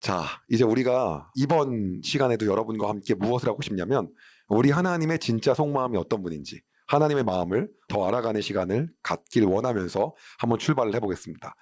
자, 이제 우리가 이번 시간에도 여러분과 함께 무엇을 하고 싶냐면 우리 하나님의 진짜 속마음이 어떤 분인지 하나님의 마음을 더 알아가는 시간을 갖길 원하면서 한번 출발을 해보겠습니다.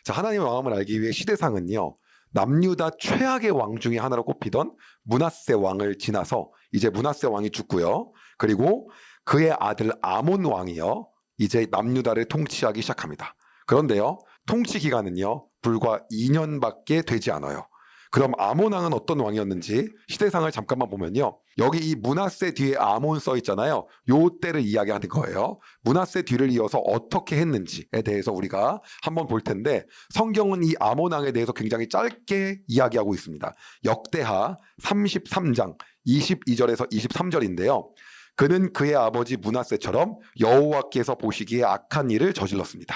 자, 하나님의 마음을 알기 위해 시대상은요. 남유다 최악의 왕 중에 하나로 꼽히던 므낫세 왕을 지나서 이제 므낫세 왕이 죽고요. 그리고 그의 아들 아몬 왕이요. 이제 남유다를 통치하기 시작합니다. 그런데요. 통치 기간은요. 불과 2년밖에 되지 않아요. 그럼 아몬 왕은 어떤 왕이었는지 시대상을 잠깐만 보면요. 여기 이 므낫세 뒤에 아몬 써 있잖아요. 요 때를 이야기하는 거예요. 므낫세 뒤를 이어서 어떻게 했는지에 대해서 우리가 한번 볼 텐데 성경은 이 아몬 왕에 대해서 굉장히 짧게 이야기하고 있습니다. 역대하 33장 22절에서 23절인데요. 그는 그의 아버지 므낫세처럼 여호와께서 보시기에 악한 일을 저질렀습니다.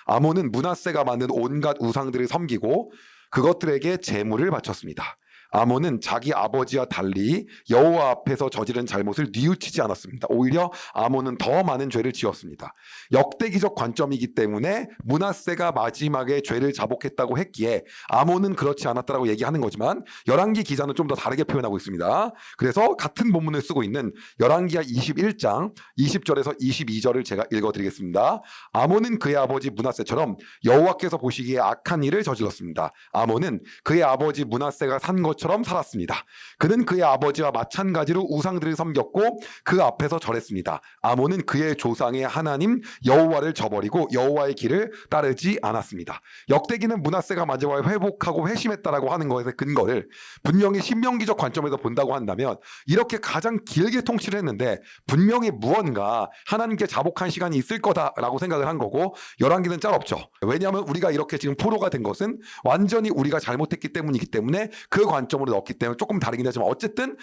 아몬은 므낫세가 만든 온갖 우상들을 섬기고 그것들에게 제물을 바쳤습니다. 아몬은 자기 아버지와 달리 여호와 앞에서 저지른 잘못을 뉘우치지 않았습니다. 오히려 아몬은 더 많은 죄를 지었습니다. 역대기적 관점이기 때문에 므낫세가 마지막에 죄를 자복했다고 했기에 아몬은 그렇지 않았다고 얘기하는 거지만 열왕기 기자는 좀 더 다르게 표현하고 있습니다. 그래서 같은 본문을 쓰고 있는 열왕기하 21장 20절에서 22절을 제가 읽어드리겠습니다. 아몬은 그의 아버지 므낫세처럼 여호와께서 보시기에 악한 일을 저질렀습니다. 아몬은 그의 아버지 므낫세가 산 것처럼 살았습니다. 그는 그의 아버지와 마찬가지로 우상들을 섬겼고 그 앞에서 절했습니다. 아몬은 그의 조상의 하나님 여호와를 저버리고 여호와의 길을 따르지 않았습니다. 역대기는 므낫세가 마지막에 회복하고 회심했다라고 하는 것의 근거를 분명히 신명기적 관점에서 본다고 한다면 이렇게 가장 길게 통치를 했는데 분명히 무언가 하나님께 자복한 시간이 있을 거다라고 생각을 한 거고 열왕기는 짤 없죠. 왜냐하면 우리가 이렇게 지금 포로가 된 것은 완전히 우리가 잘못했기 때문이기 때문에 그 관점으로 넣었기 때문에 조금 다르긴 하지만 어쨌든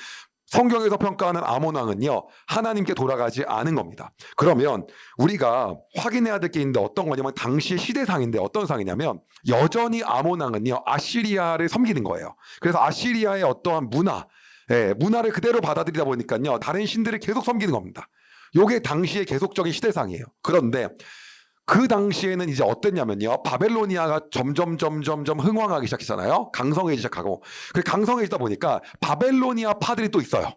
성경에서 평가하는 아몬 왕은요 하나님께 돌아가지 않은 겁니다. 그러면 우리가 확인해야 될 게 있는데 어떤 거냐면 당시의 시대상인데 어떤 상이냐면 여전히 아몬 왕은요 아시리아를 섬기는 거예요. 그래서 아시리아의 어떠한 문화를 그대로 받아들이다 보니까요 다른 신들을 계속 섬기는 겁니다. 요게 당시의 계속적인 시대상이에요. 그런데 그 당시에는 이제 어땠냐면요. 바벨로니아가 점점 흥왕하기 시작했잖아요. 강성해지기 시작하고. 그 강성해지다 보니까 바벨로니아 파들이 또 있어요.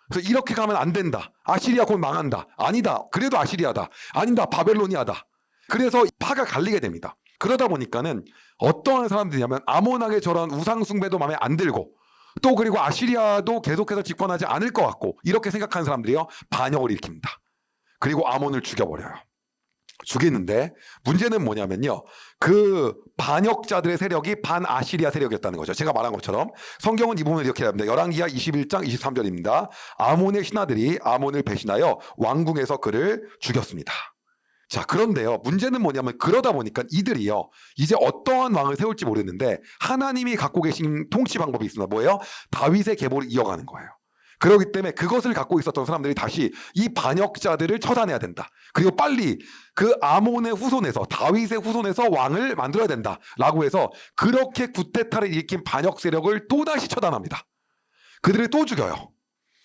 그래서 이렇게 가면 안 된다. 아시리아 곧 망한다. 아니다. 그래도 아시리아다. 아니다. 바벨로니아다. 그래서 파가 갈리게 됩니다. 그러다 보니까는 어떠한 사람들이냐면 아몬왕의 저런 우상숭배도 마음에 안 들고 또 그리고 아시리아도 계속해서 집권하지 않을 것 같고 이렇게 생각하는 사람들이요. 반역을 일으킵니다. 그리고 아몬을 죽여버려요. 죽이는데 문제는 뭐냐면요. 그 반역자들의 세력이 반아시리아 세력이었다는 거죠. 제가 말한 것처럼 성경은 이 부분을 이렇게 합니다. 열왕기하 21장 23절입니다. 아몬의 신하들이 아몬을 배신하여 왕궁에서 그를 죽였습니다. 자, 그런데요. 문제는 뭐냐면 그러다 보니까 이들이요. 이제 어떠한 왕을 세울지 모르는데 하나님이 갖고 계신 통치 방법이 있습니다. 뭐예요? 다윗의 계보를 이어가는 거예요. 그렇기 때문에 그것을 갖고 있었던 사람들이 다시 이 반역자들을 처단해야 된다. 그리고 빨리 그 아몬의 후손에서 다윗의 후손에서 왕을 만들어야 된다라고 해서 그렇게 구테타를 일으킨 반역 세력을 또다시 처단합니다. 그들을 또 죽여요.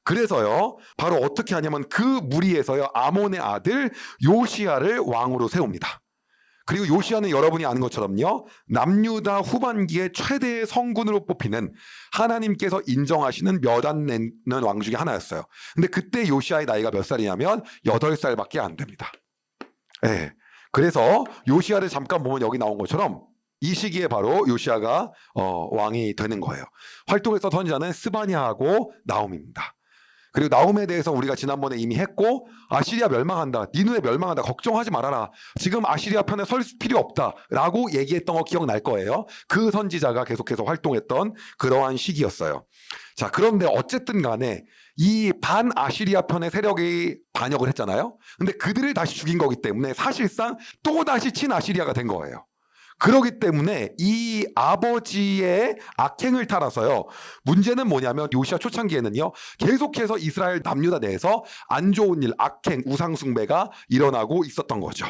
그래서요 바로 어떻게 하냐면 그 무리에서요 아몬의 아들 요시야를 왕으로 세웁니다. 그리고 요시야는 여러분이 아는 것처럼요 남유다 후반기의 최대의 성군으로 뽑히는 하나님께서 인정하시는 몇 안 내는 왕 중에 하나였어요. 근데 그때 요시야의 나이가 몇 살이냐면 8살밖에 안 됩니다. 네. 그래서 요시야를 잠깐 보면 여기 나온 것처럼 이 시기에 바로 요시야가 왕이 되는 거예요. 활동했던 선지자는 스바냐하고 나홈입니다. 그리고 나홈에 대해서 우리가 지난번에 이미 했고 아시리아 멸망한다. 니누에 멸망한다. 걱정하지 말아라. 지금 아시리아 편에 설 필요 없다라고 얘기했던 거 기억날 거예요. 그 선지자가 계속해서 활동했던 그러한 시기였어요. 자, 그런데 어쨌든 간에 이 반아시리아 편의 세력이 반역을 했잖아요. 근데 그들을 다시 죽인 거기 때문에 사실상 또다시 친아시리아가 된 거예요. 그렇기 때문에 이 아버지의 악행을 따라서요. 문제는 뭐냐면 요시야 초창기에는요. 계속해서 이스라엘 남유다 내에서 안 좋은 일, 악행, 우상숭배가 일어나고 있었던 거죠.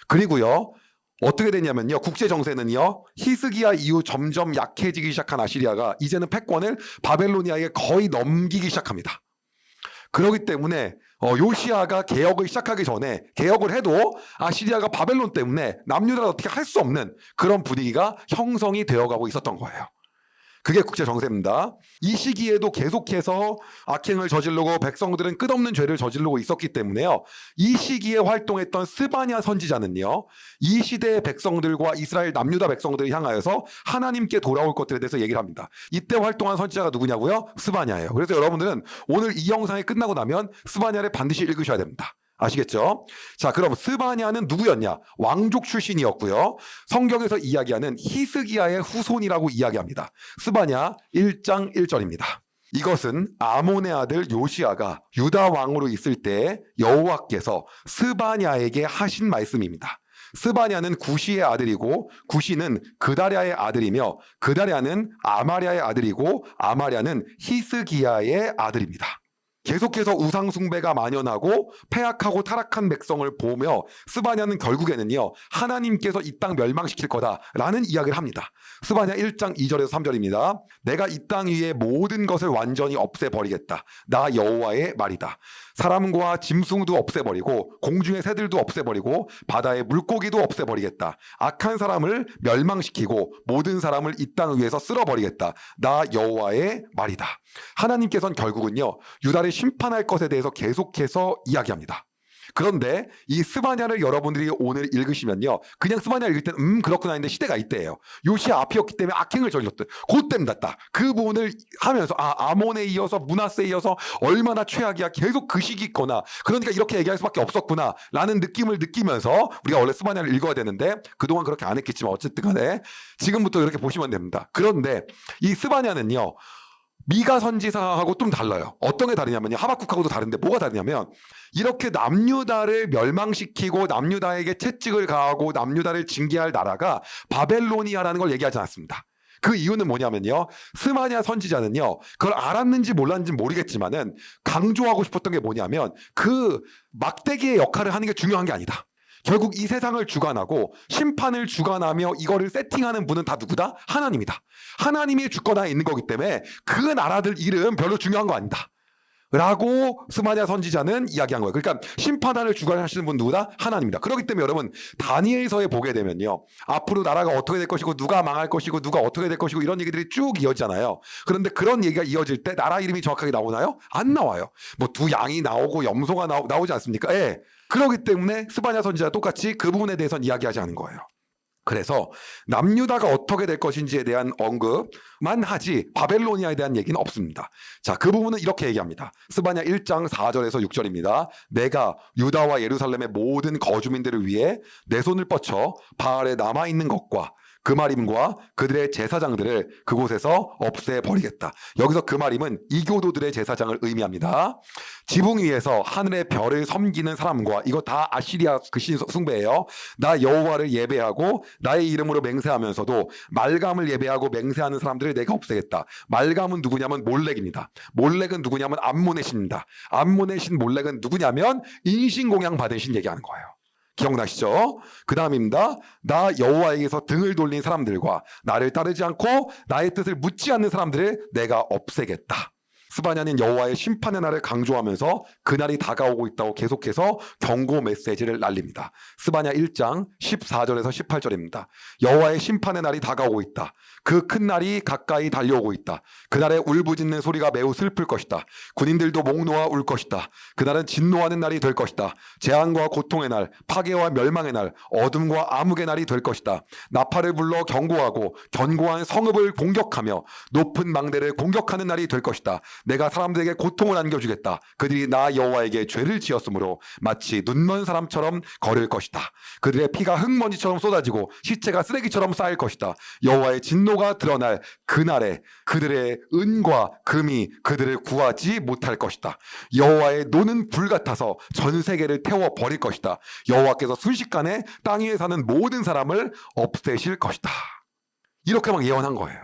그리고요. 어떻게 되냐면요. 국제 정세는요. 히스기야 이후 점점 약해지기 시작한 아시리아가 이제는 패권을 바벨로니아에 거의 넘기기 시작합니다. 그렇기 때문에 요시야가 개혁을 시작하기 전에 개혁을 해도 아시리아가 바벨론 때문에 남유다를 어떻게 할 수 없는 그런 분위기가 형성이 되어가고 있었던 거예요. 그게 국제 정세입니다. 이 시기에도 계속해서 악행을 저지르고 백성들은 끝없는 죄를 저지르고 있었기 때문에요. 이 시기에 활동했던 스바냐 선지자는요. 이 시대의 백성들과 이스라엘 남유다 백성들을 향하여서 하나님께 돌아올 것들에 대해서 얘기를 합니다. 이때 활동한 선지자가 누구냐고요? 스바냐예요. 그래서 여러분들은 오늘 이 영상이 끝나고 나면 스바냐를 반드시 읽으셔야 됩니다. 아시겠죠? 자, 그럼 스바냐는 누구였냐? 왕족 출신이었고요. 성경에서 이야기하는 히스기야의 후손이라고 이야기합니다. 스바냐 1장 1절입니다. 이것은 아몬의 아들 요시야가 유다 왕으로 있을 때 여호와께서 스바냐에게 하신 말씀입니다. 스바냐는 구시의 아들이고 구시는 그다랴의 아들이며 그다랴는 아마랴의 아들이고 아마랴는 히스기야의 아들입니다. 계속해서 우상숭배가 만연하고 패악하고 타락한 백성을 보며 스바냐는 결국에는요 하나님께서 이 땅 멸망시킬 거다라는 이야기를 합니다. 스바냐 1장 2절에서 3절입니다. 내가 이 땅 위에 모든 것을 완전히 없애버리겠다. 나 여호와의 말이다. 사람과 짐승도 없애버리고 공중의 새들도 없애버리고 바다의 물고기도 없애버리겠다. 악한 사람을 멸망시키고 모든 사람을 이 땅 위에서 쓸어버리겠다. 나 여호와의 말이다. 하나님께서는 결국은요 유다를 심판할 것에 대해서 계속해서 이야기합니다. 그런데 이 스바냐를 여러분들이 오늘 읽으시면요 그냥 스바냐 읽을 때는 그렇구나 했는데 시대가 이때예요. 요시야 앞이었기 때문에 악행을 저질렀던 그때입니다. 그 부분을 하면서 아몬에 이어서 므낫세에 이어서 얼마나 최악이야 계속 그 시기 있거나 그러니까 이렇게 얘기할 수밖에 없었구나 라는 느낌을 느끼면서 우리가 원래 스바냐를 읽어야 되는데 그동안 그렇게 안 했겠지만 어쨌든 간에 지금부터 이렇게 보시면 됩니다. 그런데 이 스바냐는요 미가 선지자하고 좀 달라요. 어떤 게 다르냐면요. 하박국하고도 다른데 뭐가 다르냐면 이렇게 남유다를 멸망시키고 남유다에게 채찍을 가하고 남유다를 징계할 나라가 바벨로니아라는 걸 얘기하지 않았습니다. 그 이유는 뭐냐면요. 스바냐 선지자는요. 그걸 알았는지 몰랐는지 모르겠지만은 강조하고 싶었던 게 뭐냐면 그 막대기의 역할을 하는 게 중요한 게 아니다. 결국 이 세상을 주관하고 심판을 주관하며 이거를 세팅하는 분은 다 누구다? 하나님이다. 하나님이 주권하에 있는 거기 때문에 그 나라들 일은 별로 중요한 거 아니다. 라고 스바냐 선지자는 이야기한 거예요. 그러니까 심판을 주관하시는 분 누구다? 하나님이다. 그렇기 때문에 여러분 다니엘서에 보게 되면요. 앞으로 나라가 어떻게 될 것이고 누가 망할 것이고 누가 어떻게 될 것이고 이런 얘기들이 쭉 이어지잖아요. 그런데 그런 얘기가 이어질 때 나라 이름이 정확하게 나오나요? 안 나와요. 뭐 두 양이 나오고 염소가 나오지 않습니까? 예. 그렇기 때문에 스바냐 선지자가 똑같이 그 부분에 대해서는 이야기하지 않은 거예요. 그래서 남유다가 어떻게 될 것인지에 대한 언급만 하지 바벨로니아에 대한 얘기는 없습니다. 자, 그 부분은 이렇게 얘기합니다. 스바냐 1장 4절에서 6절입니다. 내가 유다와 예루살렘의 모든 거주민들을 위해 내 손을 뻗쳐 바알에 남아있는 것과 그마림과 그들의 제사장들을 그곳에서 없애버리겠다. 여기서 그마림은 이교도들의 제사장을 의미합니다. 지붕 위에서 하늘의 별을 섬기는 사람과 이거 다 아시리아 그 숭배예요. 나 여호와를 예배하고 나의 이름으로 맹세하면서도 말감을 예배하고 맹세하는 사람들을 내가 없애겠다. 말감은 누구냐면 몰렉입니다. 몰렉은 누구냐면 암몬의 신입니다. 암몬의 신 몰렉은 누구냐면 인신공양 받은 신 얘기하는 거예요. 기억나시죠? 그 다음입니다. 나 여호와에게서 등을 돌린 사람들과 나를 따르지 않고 나의 뜻을 묻지 않는 사람들을 내가 없애겠다. 스바냐는 여호와의 심판의 날을 강조하면서 그날이 다가오고 있다고 계속해서 경고 메시지를 날립니다. 스바냐 1장 14절에서 18절입니다. 여호와의 심판의 날이 다가오고 있다. 그 큰 날이 가까이 달려오고 있다. 그날에 울부짖는 소리가 매우 슬플 것이다. 군인들도 목 놓아 울 것이다. 그날은 진노하는 날이 될 것이다. 재앙과 고통의 날, 파괴와 멸망의 날, 어둠과 암흑의 날이 될 것이다. 나팔을 불러 경고하고 견고한 성읍을 공격하며 높은 망대를 공격하는 날이 될 것이다. 내가 사람들에게 고통을 안겨주겠다. 그들이 나 여호와에게 죄를 지었으므로 마치 눈먼 사람처럼 걸을 것이다. 그들의 피가 흙먼지처럼 쏟아지고 시체가 쓰레기처럼 쌓일 것이다. 여호와의 진노가 드러날 그날에 그들의 은과 금이 그들을 구하지 못할 것이다. 여호와의 노는 불 같아서 전 세계를 태워 버릴 것이다. 여호와께서 순식간에 땅 위에 사는 모든 사람을 없애실 것이다. 이렇게 막 예언한 거예요.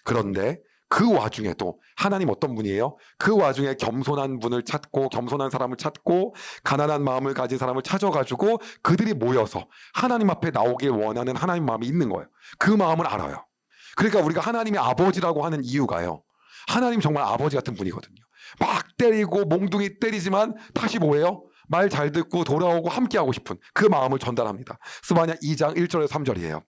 그런데 그 와중에도 하나님 어떤 분이에요? 그 와중에 겸손한 분을 찾고 겸손한 사람을 찾고 가난한 마음을 가진 사람을 찾아가지고 그들이 모여서 하나님 앞에 나오길 원하는 하나님 마음이 있는 거예요. 그 마음을 알아요. 그러니까 우리가 하나님의 아버지라고 하는 이유가요. 하나님 정말 아버지 같은 분이거든요. 막 때리고 몽둥이 때리지만 다시 뭐예요? 말 잘 듣고 돌아오고 함께하고 싶은 그 마음을 전달합니다. 스바냐 2장 1절에서 3절이에요.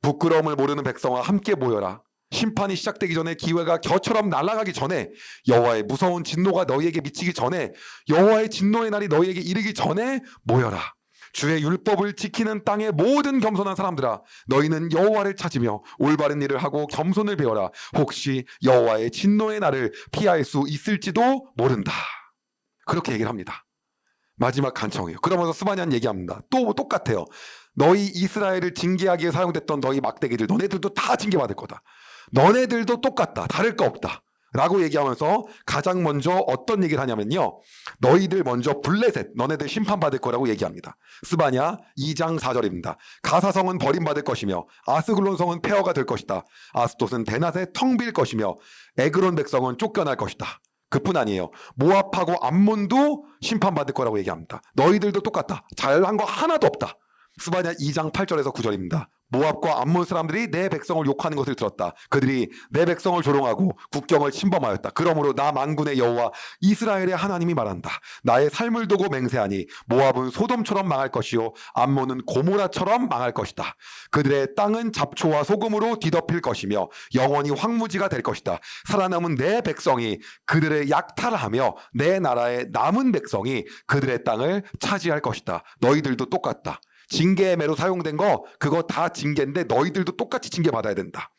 부끄러움을 모르는 백성아 함께 모여라. 심판이 시작되기 전에 기회가 겨처럼 날아가기 전에 여호와의 무서운 진노가 너희에게 미치기 전에 여호와의 진노의 날이 너희에게 이르기 전에 모여라. 주의 율법을 지키는 땅의 모든 겸손한 사람들아 너희는 여호와를 찾으며 올바른 일을 하고 겸손을 배워라. 혹시 여호와의 진노의 날을 피할 수 있을지도 모른다. 그렇게 얘기를 합니다. 마지막 간청이에요. 그러면서 스바냐는 얘기합니다. 또 똑같아요. 너희 이스라엘을 징계하기 위해 사용됐던 너희 막대기들 너네들도 다 징계받을 거다. 너네들도 똑같다. 다를 거 없다. 라고 얘기하면서 가장 먼저 어떤 얘기를 하냐면요. 너희들 먼저 블레셋 너네들 심판받을 거라고 얘기합니다. 스바냐 2장 4절입니다. 가사성은 버림받을 것이며 아스글론 성은 폐허가 될 것이다. 아스돗은 대낮에 텅 빌 것이며 에그론 백성은 쫓겨날 것이다. 그뿐 아니에요. 모압하고 암몬도 심판받을 거라고 얘기합니다. 너희들도 똑같다. 잘한 거 하나도 없다. 스바냐 2장 8절에서 9절입니다. 모압과 암몬 사람들이 내 백성을 욕하는 것을 들었다. 그들이 내 백성을 조롱하고 국경을 침범하였다. 그러므로 나 만군의 여호와 이스라엘의 하나님이 말한다. 나의 삶을 두고 맹세하니 모압은 소돔처럼 망할 것이요 암몬은 고모라처럼 망할 것이다. 그들의 땅은 잡초와 소금으로 뒤덮일 것이며 영원히 황무지가 될 것이다. 살아남은 내 백성이 그들을 약탈하며 내 나라의 남은 백성이 그들의 땅을 차지할 것이다. 너희들도 똑같다. 징계의 매로 사용된 거 그거 다 징계인데 너희들도 똑같이 징계받아야 된다.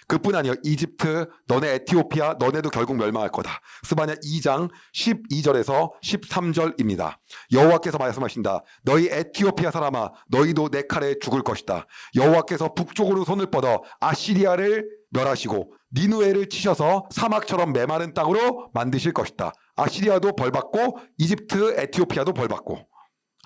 그뿐 아니요. 이집트, 너네 에티오피아, 너네도 결국 멸망할 거다. 스바냐 2장 12절에서 13절입니다. 여호와께서 말씀하신다. 너희 에티오피아 사람아 너희도 내 칼에 죽을 것이다. 여호와께서 북쪽으로 손을 뻗어 아시리아를 멸하시고 니누에를 치셔서 사막처럼 메마른 땅으로 만드실 것이다. 아시리아도 벌받고 이집트, 에티오피아도 벌받고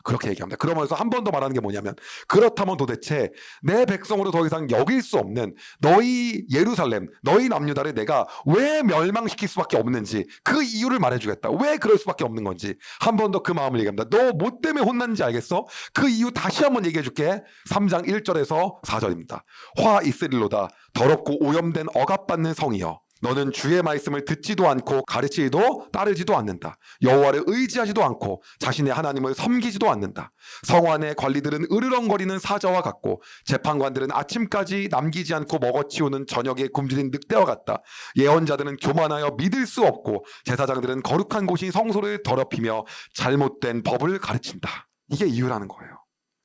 그렇게 얘기합니다. 그러면서 한 번 더 말하는 게 뭐냐면 그렇다면 도대체 내 백성으로 더 이상 여길 수 없는 너희 예루살렘, 너희 남유다를 내가 왜 멸망시킬 수밖에 없는지 그 이유를 말해주겠다. 왜 그럴 수밖에 없는 건지 한 번 더 그 마음을 얘기합니다. 너 뭐 때문에 혼난지 알겠어? 그 이유 다시 한번 얘기해줄게. 3장 1절에서 4절입니다. 화 있으리로다. 더럽고 오염된 억압받는 성이여. 너는 주의 말씀을 듣지도 않고 가르치지도 따르지도 않는다. 여호와를 의지하지도 않고 자신의 하나님을 섬기지도 않는다. 성안의 관리들은 으르렁거리는 사자와 같고 재판관들은 아침까지 남기지 않고 먹어치우는 저녁에 굶주린 늑대와 같다. 예언자들은 교만하여 믿을 수 없고 제사장들은 거룩한 곳이 성소를 더럽히며 잘못된 법을 가르친다. 이게 이유라는 거예요.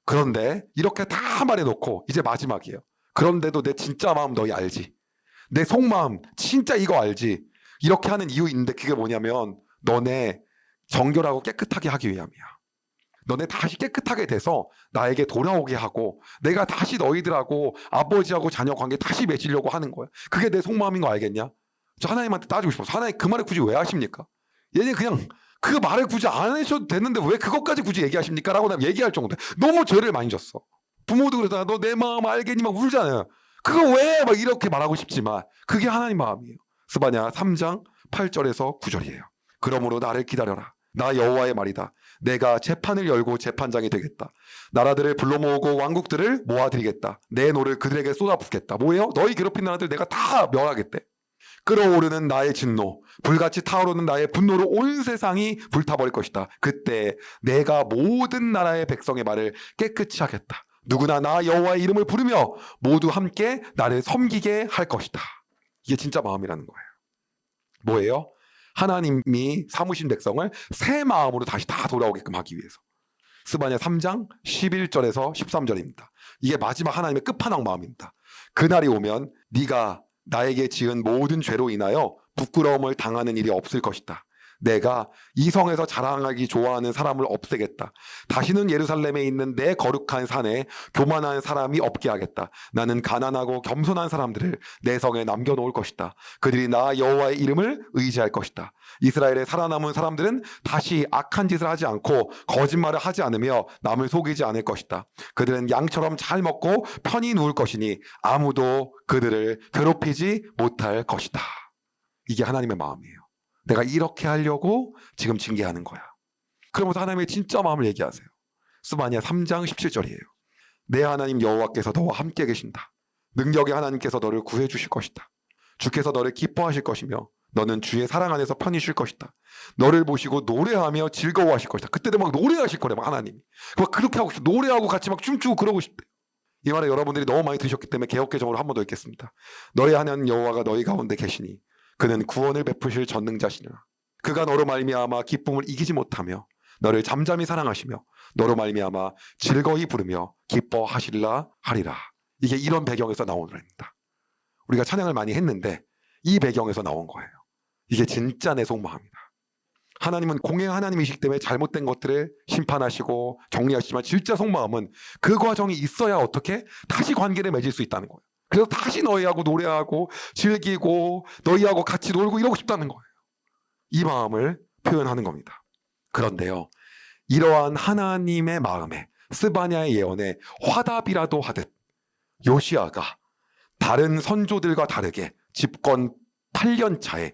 그런데 이렇게 다 말해놓고 이제 마지막이에요. 그런데도 내 진짜 마음 너희 알지? 내 속마음 진짜 이거 알지? 이렇게 하는 이유 있는데 그게 뭐냐면 너네 정결하고 깨끗하게 하기 위함이야. 너네 다시 깨끗하게 돼서 나에게 돌아오게 하고 내가 다시 너희들하고 아버지하고 자녀 관계 다시 맺으려고 하는 거야. 그게 내 속마음인 거 알겠냐? 저 하나님한테 따지고 싶어서 하나님 그 말을 굳이 왜 하십니까? 얘네 그냥 그 말을 굳이 안 하셔도 되는데 왜 그것까지 굳이 얘기하십니까? 라고 난 얘기할 정도인데 너무 죄를 많이 졌어. 부모도 그러잖아. 너 내 마음 알겠니? 막 울잖아요. 그거 왜 막 이렇게 말하고 싶지만 그게 하나님 마음이에요. 스바냐 3장 8절에서 9절이에요. 그러므로 나를 기다려라. 나 여호와의 말이다. 내가 재판을 열고 재판장이 되겠다. 나라들을 불러 모으고 왕국들을 모아드리겠다. 내 노를 그들에게 쏟아붓겠다. 뭐예요? 너희 괴롭힌 나라들 내가 다 멸하겠대. 끓어오르는 나의 진노, 불같이 타오르는 나의 분노로 온 세상이 불타버릴 것이다. 그때 내가 모든 나라의 백성의 말을 깨끗이 하겠다. 누구나 나 여호와의 이름을 부르며 모두 함께 나를 섬기게 할 것이다. 이게 진짜 마음이라는 거예요. 뭐예요? 하나님이 삼으신 백성을 새 마음으로 다시 다 돌아오게끔 하기 위해서. 스바냐 3장 11절에서 13절입니다. 이게 마지막 하나님의 끝판왕 마음입니다. 그날이 오면 네가 나에게 지은 모든 죄로 인하여 부끄러움을 당하는 일이 없을 것이다. 내가 이 성에서 자랑하기 좋아하는 사람을 없애겠다. 다시는 예루살렘에 있는 내 거룩한 산에 교만한 사람이 없게 하겠다. 나는 가난하고 겸손한 사람들을 내 성에 남겨놓을 것이다. 그들이 나 여호와의 이름을 의지할 것이다. 이스라엘에 살아남은 사람들은 다시 악한 짓을 하지 않고 거짓말을 하지 않으며 남을 속이지 않을 것이다. 그들은 양처럼 잘 먹고 편히 누울 것이니 아무도 그들을 괴롭히지 못할 것이다. 이게 하나님의 마음이에요. 내가 이렇게 하려고 지금 징계하는 거야. 그러면서 하나님의 진짜 마음을 얘기하세요. 스바냐 3장 17절이에요. 내 하나님 여호와께서 너와 함께 계신다. 능력의 하나님께서 너를 구해 주실 것이다. 주께서 너를 기뻐하실 것이며 너는 주의 사랑 안에서 편히 쉴 것이다. 너를 보시고 노래하며 즐거워하실 것이다. 그때도 막 노래하실 거래 막 하나님이. 막 그렇게 하고 싶어. 노래하고 같이 막 춤추고 그러고 싶대. 이 말을 여러분들이 너무 많이 들으셨기 때문에 개역개정으로 한 번 더 읽겠습니다. 너희 하나님 여호와가 너희 가운데 계시니 그는 구원을 베푸실 전능자시니라. 그가 너로 말미암아 기쁨을 이기지 못하며 너를 잠잠히 사랑하시며 너로 말미암아 즐거이 부르며 기뻐하실라 하리라. 이게 이런 배경에서 나온 노래입니다. 우리가 찬양을 많이 했는데 이 배경에서 나온 거예요. 이게 진짜 내 속마음이다. 하나님은 공의 하나님이시기 때문에 잘못된 것들을 심판하시고 정리하시지만 진짜 속마음은 그 과정이 있어야 어떻게 다시 관계를 맺을 수 있다는 거예요. 그래서 다시 너희하고 노래하고 즐기고 너희하고 같이 놀고 이러고 싶다는 거예요. 이 마음을 표현하는 겁니다. 그런데요, 이러한 하나님의 마음에 스바냐의 예언에 화답이라도 하듯 요시아가 다른 선조들과 다르게 집권 8년 차에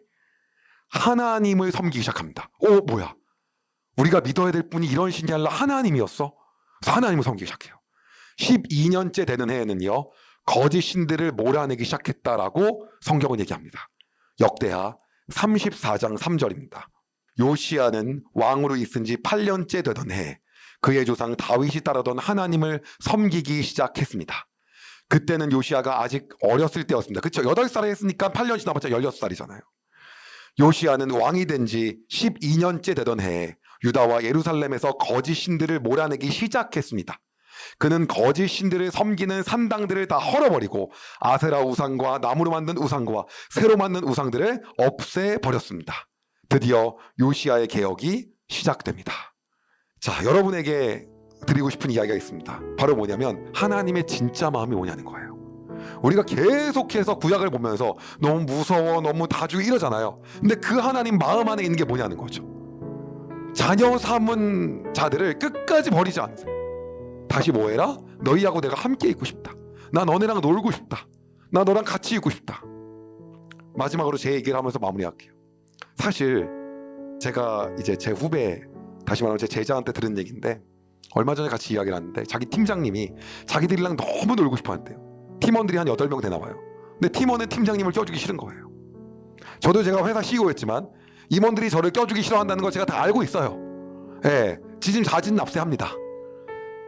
하나님을 섬기기 시작합니다. 뭐야? 우리가 믿어야 될 분이 이런 신이 아니라 하나님이었어? 그래서 하나님을 섬기기 시작해요. 12년째 되는 해에는요, 거짓 신들을 몰아내기 시작했다라고 성경은 얘기합니다. 역대하 34장 3절입니다. 요시아는 왕으로 있은 지 8년째 되던 해에 그의 조상 다윗이 따르던 하나님을 섬기기 시작했습니다. 그때는 요시아가 아직 어렸을 때였습니다. 그렇죠? 8살에 했으니까 8년 지나봤자 16살이잖아요. 요시아는 왕이 된 지 12년째 되던 해에 유다와 예루살렘에서 거짓 신들을 몰아내기 시작했습니다. 그는 거짓 신들을 섬기는 산당들을 다 헐어버리고 아세라 우상과 나무로 만든 우상과 새로 만든 우상들을 없애버렸습니다. 드디어 요시아의 개혁이 시작됩니다. 자, 여러분에게 드리고 싶은 이야기가 있습니다. 바로 뭐냐면 하나님의 진짜 마음이 뭐냐는 거예요. 우리가 계속해서 구약을 보면서 너무 무서워, 너무 다주고 이러잖아요. 근데 그 하나님 마음 안에 있는 게 뭐냐는 거죠. 자녀 삼은 자들을 끝까지 버리지 않으세요. 다시 뭐해라? 너희하고 내가 함께 있고 싶다. 나 너네랑 놀고 싶다. 나 너랑 같이 있고 싶다. 마지막으로 제 얘기를 하면서 마무리할게요. 사실 제가 이제 제 후배, 다시 말하면 제 제자한테 들은 얘기인데, 얼마 전에 같이 이야기를 하는데 자기 팀장님이 자기들이랑 너무 놀고 싶어 한대요. 팀원들이 한 8명 되나 봐요. 근데 팀원은 팀장님을 껴주기 싫은 거예요. 저도 제가 회사 CEO였지만 임원들이 저를 껴주기 싫어한다는 걸 제가 다 알고 있어요. 예, 지진 자진 납세합니다.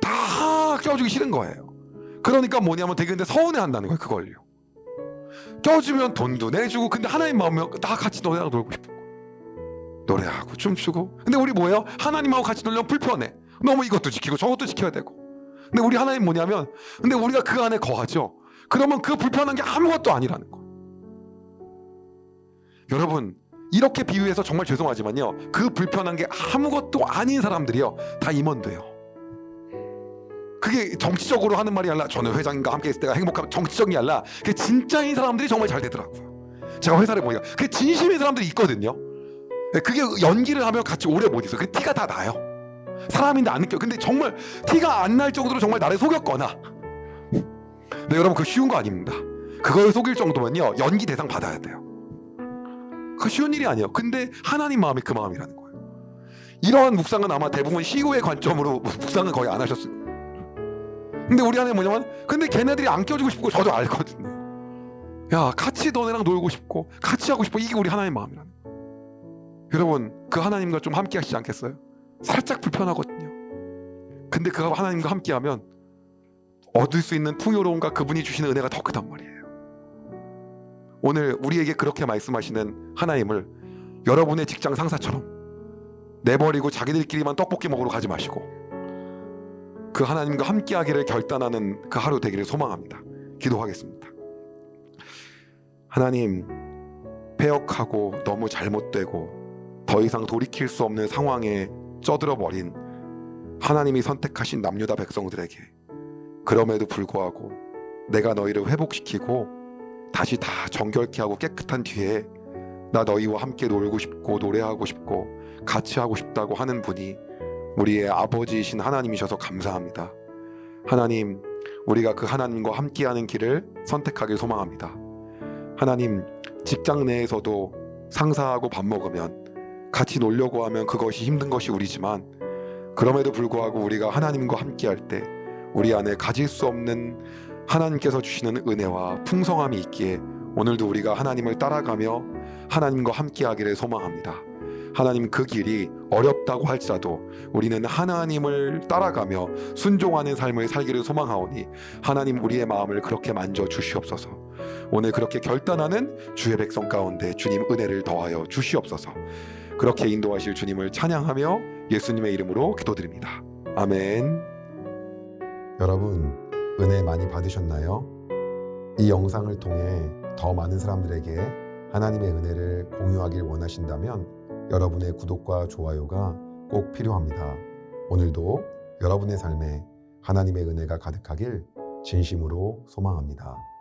다 껴주기 싫은 거예요. 그러니까 뭐냐면 되게 근데 서운해한다는 거예요. 그걸요. 껴주면 돈도 내주고, 근데 하나님 마음이면 다 같이 너네랑 놀고 싶은 거예요. 노래하고 춤추고. 근데 우리 뭐예요? 하나님하고 같이 놀려면 불편해. 너무 이것도 지키고 저것도 지켜야 되고. 근데 우리 하나님 뭐냐면, 근데 우리가 그 안에 거하죠. 그러면 그 불편한 게 아무것도 아니라는 거예요. 여러분, 이렇게 비유해서 정말 죄송하지만요, 그 불편한 게 아무것도 아닌 사람들이요 다 임원돼요. 그게 정치적으로 하는 말이 아니라, 저는 회장님과 함께 있을 때가 행복하면, 정치적이 아니라 그게 진짜인 사람들이 정말 잘 되더라고요. 제가 회사를 보니까 그게 진심인 사람들이 있거든요. 그게 연기를 하면 같이 오래 못 있어요. 그 티가 다 나요. 사람인데 안 느껴요. 근데 정말 티가 안 날 정도로 정말 나를 속였거나. 근데 여러분, 그거 쉬운 거 아닙니다. 그걸 속일 정도면요 연기 대상 받아야 돼요. 그거 쉬운 일이 아니에요. 근데 하나님 마음이 그 마음이라는 거예요. 이러한 묵상은 아마 대부분 시우의 관점으로 묵상은 거의 안 하셨어요. 근데 우리 안에 뭐냐면, 근데 걔네들이 안 껴주고 싶고 저도 알거든요. 야, 같이 너네랑 놀고 싶고 같이 하고 싶어. 이게 우리 하나님 마음이라는 거예요. 여러분, 그 하나님과 좀 함께 하시지 않겠어요? 살짝 불편하거든요. 근데 그 하나님과 함께하면 얻을 수 있는 풍요로움과 그분이 주시는 은혜가 더 크단 말이에요. 오늘 우리에게 그렇게 말씀하시는 하나님을 여러분의 직장 상사처럼 내버리고 자기들끼리만 떡볶이 먹으러 가지 마시고 그 하나님과 함께하기를 결단하는 그 하루 되기를 소망합니다. 기도하겠습니다. 하나님, 폐역하고 너무 잘못되고 더 이상 돌이킬 수 없는 상황에 쩌들어버린 하나님이 선택하신 남유다 백성들에게, 그럼에도 불구하고 내가 너희를 회복시키고 다시 다 정결케 하고 깨끗한 뒤에 나 너희와 함께 놀고 싶고 노래하고 싶고 같이 하고 싶다고 하는 분이 우리의 아버지이신 하나님이셔서 감사합니다. 하나님, 우리가 그 하나님과 함께하는 길을 선택하길 소망합니다. 하나님, 직장 내에서도 상사하고 밥 먹으면 같이 놀려고 하면 그것이 힘든 것이 우리지만, 그럼에도 불구하고 우리가 하나님과 함께할 때 우리 안에 가질 수 없는 하나님께서 주시는 은혜와 풍성함이 있기에 오늘도 우리가 하나님을 따라가며 하나님과 함께하기를 소망합니다. 하나님 그 길이 어렵다고 할지라도 우리는 하나님을 따라가며 순종하는 삶을 살기를 소망하오니 하나님 우리의 마음을 그렇게 만져 주시옵소서. 오늘 그렇게 결단하는 주의 백성 가운데 주님 은혜를 더하여 주시옵소서. 그렇게 인도하실 주님을 찬양하며 예수님의 이름으로 기도드립니다. 아멘. 여러분, 은혜 많이 받으셨나요? 이 영상을 통해 더 많은 사람들에게 하나님의 은혜를 공유하길 원하신다면 여러분의 구독과 좋아요가 꼭 필요합니다. 오늘도 여러분의 삶에 하나님의 은혜가 가득하길 진심으로 소망합니다.